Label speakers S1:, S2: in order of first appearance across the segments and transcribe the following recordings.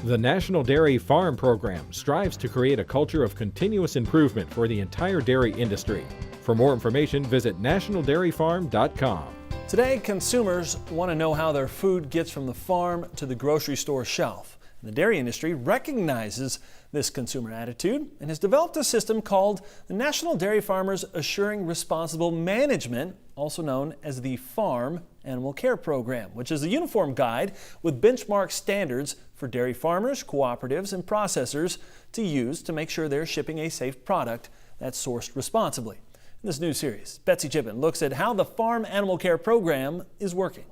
S1: The National Dairy Farm Program strives to create a culture of continuous improvement for the entire dairy industry. For more information, visit nationaldairyfarm.com.
S2: Today, consumers want to know how their food gets from the farm to the grocery store shelf. The dairy industry recognizes this consumer attitude and has developed a system called the National Dairy Farmers Assuring Responsible Management, also known as the Farm Animal Care Program, which is a uniform guide with benchmark standards for dairy farmers, cooperatives, and processors to use to make sure they're shipping a safe product that's sourced responsibly. In this new series, Betsy Chippen looks at how the Farm Animal Care Program is working.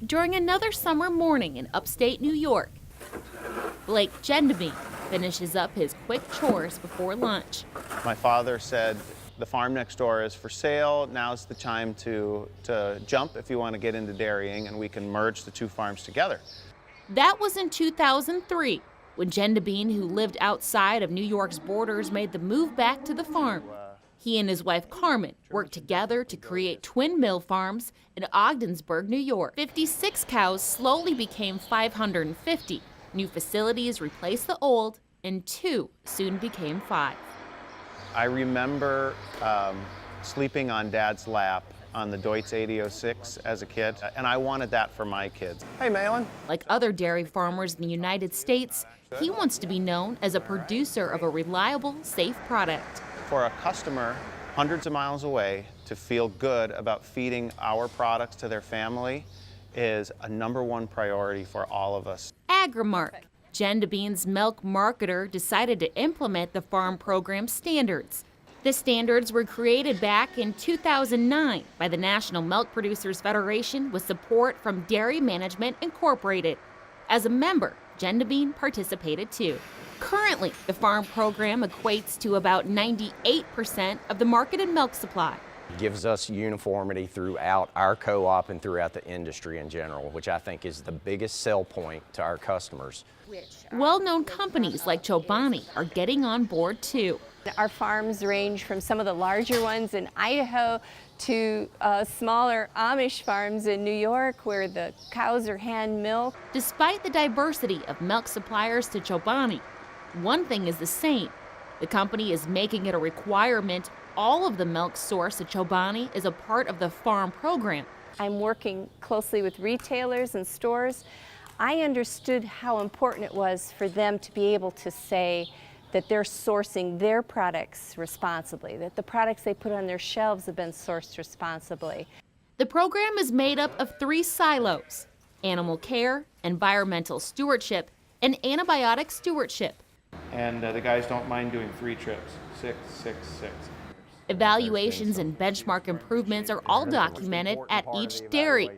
S3: During another summer morning in upstate New York, Blake Gendabine finishes up his quick chores before lunch.
S4: My father said, the farm next door is for sale. Now's the time to jump if you want to get into dairying, and we can merge the two farms together.
S3: That was in 2003, when Gendabine, who lived outside of New York's borders, made the move back to the farm. He and his wife Carmen worked together to create twin mill farms in Ogdensburg, New York. 56 cows slowly became 550. New facilities replaced the old, and 2 soon became 5.
S4: I remember sleeping on Dad's lap on the Deutz 8006 as a kid, and I wanted that for my kids. Hey, Malin.
S3: Like other dairy farmers in the United States, he wants to be known as a producer of a reliable, safe product.
S4: For a customer hundreds of miles away to feel good about feeding our products to their family is a #1 priority for all of us.
S3: Agrimark, Gendabine's milk marketer, decided to implement the farm program standards. The standards were created back in 2009 by the National Milk Producers Federation with support from Dairy Management Incorporated. As a member, Gendabine participated too. Currently, the farm program equates to about 98% of the marketed milk supply.
S5: It gives us uniformity throughout our co-op and throughout the industry in general, which I think is the biggest sell point to our customers.
S3: Well-known companies like Chobani are getting on board too.
S6: Our farms range from some of the larger ones in Idaho to smaller Amish farms in New York where the cows are hand milked.
S3: Despite the diversity of milk suppliers to Chobani, one thing is the same. The company is making it a requirement all of the milk sourced at Chobani is a part of the farm program.
S6: I'm working closely with retailers and stores. I understood how important it was for them to be able to say that they're sourcing their products responsibly, that the products they put on their shelves have been sourced responsibly.
S3: The program is made up of 3 silos: animal care, environmental stewardship, and antibiotic stewardship.
S7: And the guys don't mind doing 3 trips, 6, 6, 6.
S3: Evaluations and benchmark improvements are all documented at each dairy.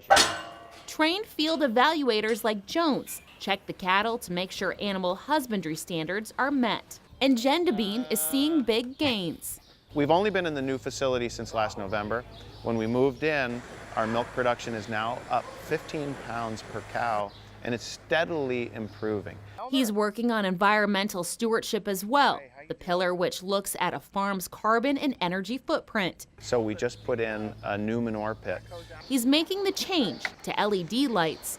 S3: Trained field evaluators like Jones check the cattle to make sure animal husbandry standards are met. And Gendabine is seeing big gains.
S4: We've only been in the new facility since last November. When we moved in, our milk production is now up 15 pounds per cow, and it's steadily improving.
S3: He's working on environmental stewardship as well, the pillar which looks at a farm's carbon and energy footprint.
S4: So we just put in a new manure pit.
S3: He's making the change to LED lights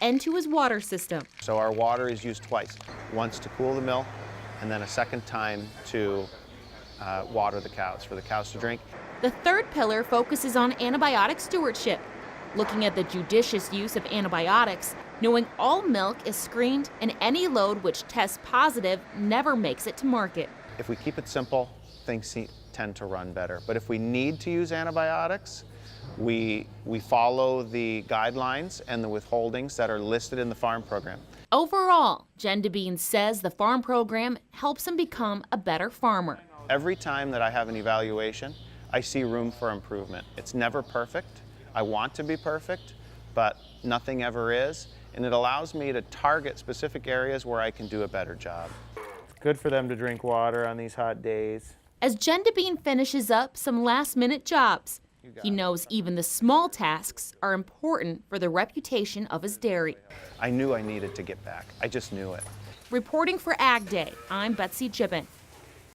S3: and to his water system.
S4: So our water is used twice, once to cool the milk and then a second time to water the cows, for the cows to drink.
S3: The third pillar focuses on antibiotic stewardship, looking at the judicious use of antibiotics, knowing all milk is screened and any load which tests positive never makes it to market.
S4: If we keep it simple, things tend to run better. But if we need to use antibiotics, we follow the guidelines and the withholdings that are listed in the farm program.
S3: Overall, Gendabine says the farm program helps him become a better farmer.
S4: Every time that I have an evaluation, I see room for improvement. It's never perfect. I want to be perfect, but nothing ever is. And it allows me to target specific areas where I can do a better job.
S7: Good for them to drink water on these hot days.
S3: As Gendabine finishes up some last-minute jobs, he knows even the small tasks are important for the reputation of his dairy.
S4: I knew I needed to get back. I just knew it.
S3: Reporting for AgDay, I'm Betsy Chippen.